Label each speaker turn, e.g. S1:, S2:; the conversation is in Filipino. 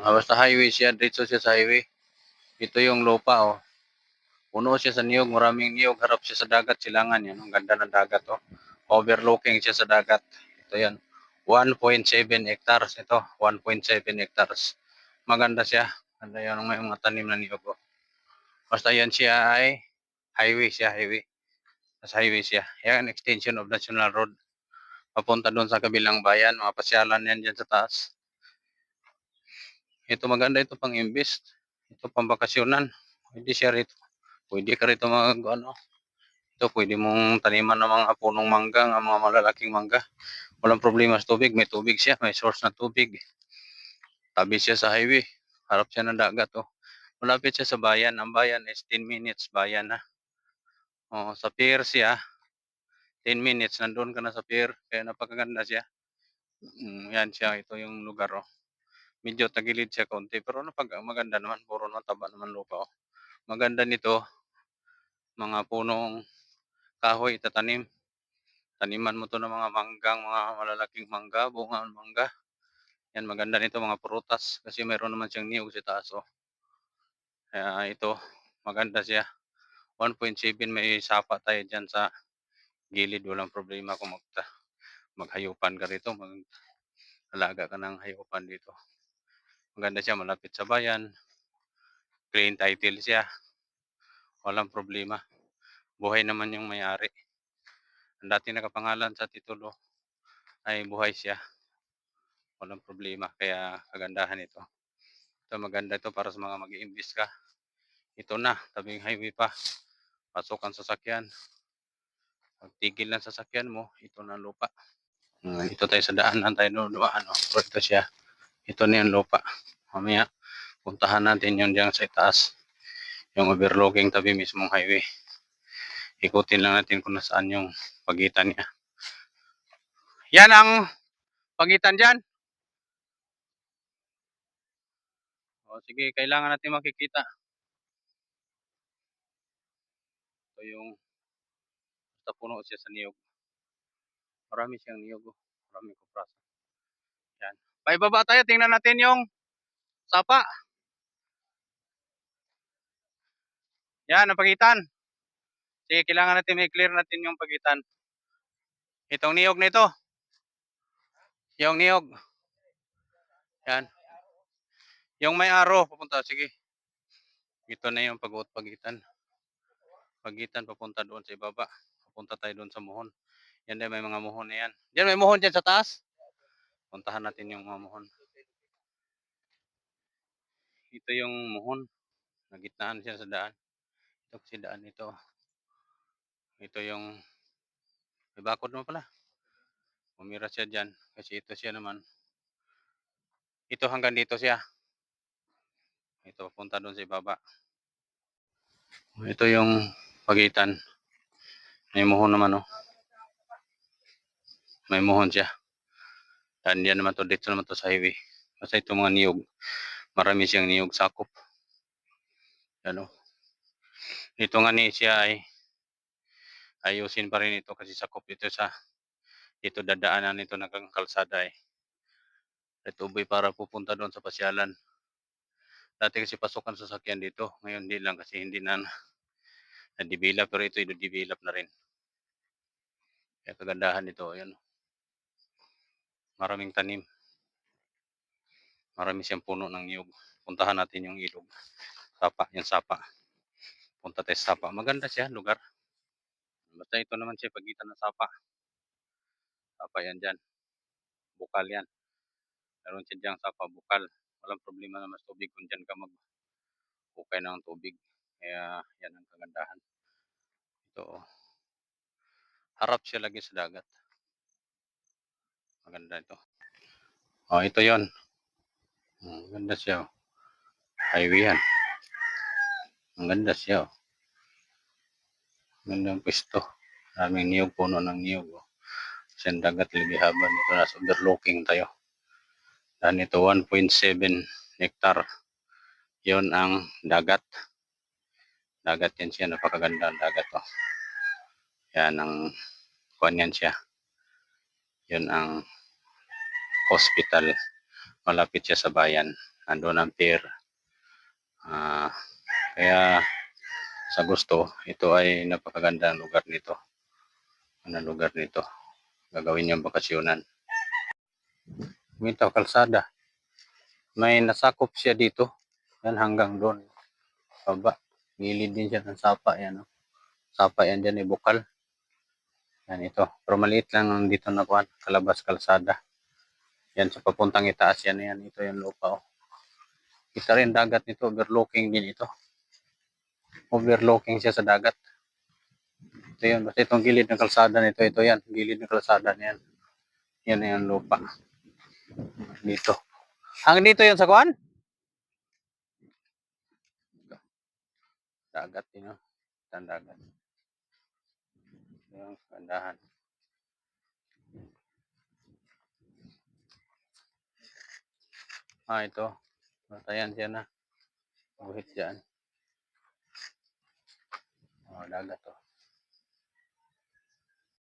S1: Basta highway siya, diretso siya sa highway. Ito yung lupa, oh. Puno siya sa niyog, maraming niyog, harap siya sa dagat, silangan yan. Ang ganda ng dagat, oh. Overlooking siya sa dagat. Ito yan. 1.7 hectares ito. 1.7 hectares. Maganda siya. Ganda yan, may mga tanim na niyog, oh. Basta yan siya ay highway siya, highway. Sa highway siya. Yan, extension of National Road. Papunta doon sa kabilang bayan, mga pasyalan yan dyan sa taas. Ito maganda ito pang invest. Ito pang bakasyonan. Pwede siya rito. Pwede ka rito mag ano. Ito pwede mong taniman ng mga punong mangga, ng mga malalaking mangga. Walang problema sa tubig. May tubig siya. May source na tubig. Tabi siya sa highway. Harap siya ng dagat. Oh. Malapit siya sa bayan. Ang bayan is 10 minutes bayan na. Oh, sa pier siya. 10 minutes. Nandun ka na sa pier. Kaya napakaganda siya. Yan siya. Ito yung lugar. Oh. Medyo tagilid siya konti. Pero maganda naman. Puro mataba naman lupa. Oh. Maganda nito. Mga punong kahoy itatanim. Taniman mo to ng mga manggang, mga malalaking mangga, bunga ng mangga. Yan, maganda nito mga prutas kasi mayroon naman siyang niyog sa taas. Oh. Kaya ito, maganda siya. 1.7 may sapa tayo dyan sa gilid. Walang problema kung maghayupan ka rito. Mag-alaga ka ng hayupan dito. Maganda siya, malapit sa bayan. Clean title siya. Walang problema. Buhay naman yung may-ari. Ang dati nakapangalan sa titulo ay buhay siya. Walang problema. Kaya kagandahan ito. Ito maganda ito para sa mga mag-i-invest ka. Ito na, tabing highway pa. Pasok ang sasakyan. Pagtigil ng sasakyan mo, ito na lupa. Ito tayo sa daanan tayo dumaan. Oh. Ito siya. Ito na yung lupa. Mamaya, puntahan natin yung diyan sa itaas. Yung overlooking tabi mismong highway. Ikutin lang natin kung nasaan yung pagitan niya. Yan ang pagitan dyan. O, sige, kailangan natin makikita. Ito yung basta puno siya sa niyog. Marami siyang niyog. Oh. Marami kuprasa. Yan. Paibaba tayo, tingnan natin yung sapa. Yan, ang pagitan. Sige, kailangan natin i-clear natin yung pagitan. Itong niyog nito. Yung niyog. Yan. Yung may araw, papunta. Sige. Ito na yung pagitan. Pagitan, papunta doon sa ibaba. Papunta tayo doon sa muhon. Yan din, may mga muhon na yan. Yan, may muhon dyan sa taas. Puntahan natin yung mga muhon. Ito yung muhon. Nagitnaan siya sa daan. Ito kasi daan ito. Ito yung may bakod naman pala. Umira siya dyan. Kasi ito siya naman. Ito hanggang dito siya. Ito papunta doon sa ibaba. Ito yung pagitan. May muhon naman, oh. May muhon siya. Dan yan naman to, dito naman to sa highway. Basta ito mga niyog. Marami siyang niyog sakop. Yan, oh. Ito nga ni siya ay ayusin pa rin ito kasi sakop ito sa dito dadaanan nito ng kalsada eh. Ito uboy para pupunta doon sa pasyalan. Dati kasi pasukan sasakyan dito. Ngayon hindi lang kasi hindi na na-develop pero ito i-develop na rin. Kaya kagandahan nito. Yan. Maraming tanim. Marami siyang puno ng niyog. Puntahan natin yung ilog. Sapa, yung sapa. Punta tayo sa sapa. Maganda siya, lugar. Basta ito naman siya pagitan ng sapa. Sapa yan dyan. Bukal yan. Meron siya dyan sapa, bukal. Walang problema na mas tubig kung dyan ka mag-ukay ng tubig. Kaya yan ang kagandahan. Ito. Harap siya lagi sa dagat. Maganda ito. Oh, ito yon. Maganda siya. Oh. Highway yan. Maganda siya. Oh. Magandang pwesto. Maraming niyog, puno ng niyog. Oh. Kasi ang dagat libihaban. Ito nasa overlooking tayo. Dan ito 1.7 hectare. Yon ang dagat. Dagat yan siya. Napakaganda ang dagat. Oh. Yan ang kuwan yan siya. Yun ang hospital. malapit siya sa bayan. Nandun ang pier. Kaya sa gusto, ito ay napakagandang lugar nito. Anong lugar nito? Gagawin niyang bakasyonan. Minto, kalsada. May nasakop siya dito. Yan hanggang doon. Baba. Gilid din siya ng sapa. Yan, no? Sapa yan dyan, bukal. Yan ito. Pero maliit lang dito na kuhan. Kalabas kalsada. Yan sa papuntang itaas yan. Yan. Ito yung lupa. Oh. Kita rin dagat nito. Overlooking din ito. Overlooking siya sa dagat. Ito yun. Basta itong gilid ng kalsada nito. Ito yan. Gilid ng kalsada niyan. Yan yung lupa. Dito. Hanggang dito yun sa kuhan? Dagat din. Oh. Dagat. Yung kandahan. Ito. Matayan siya na. Buhit dyan. Dagat to.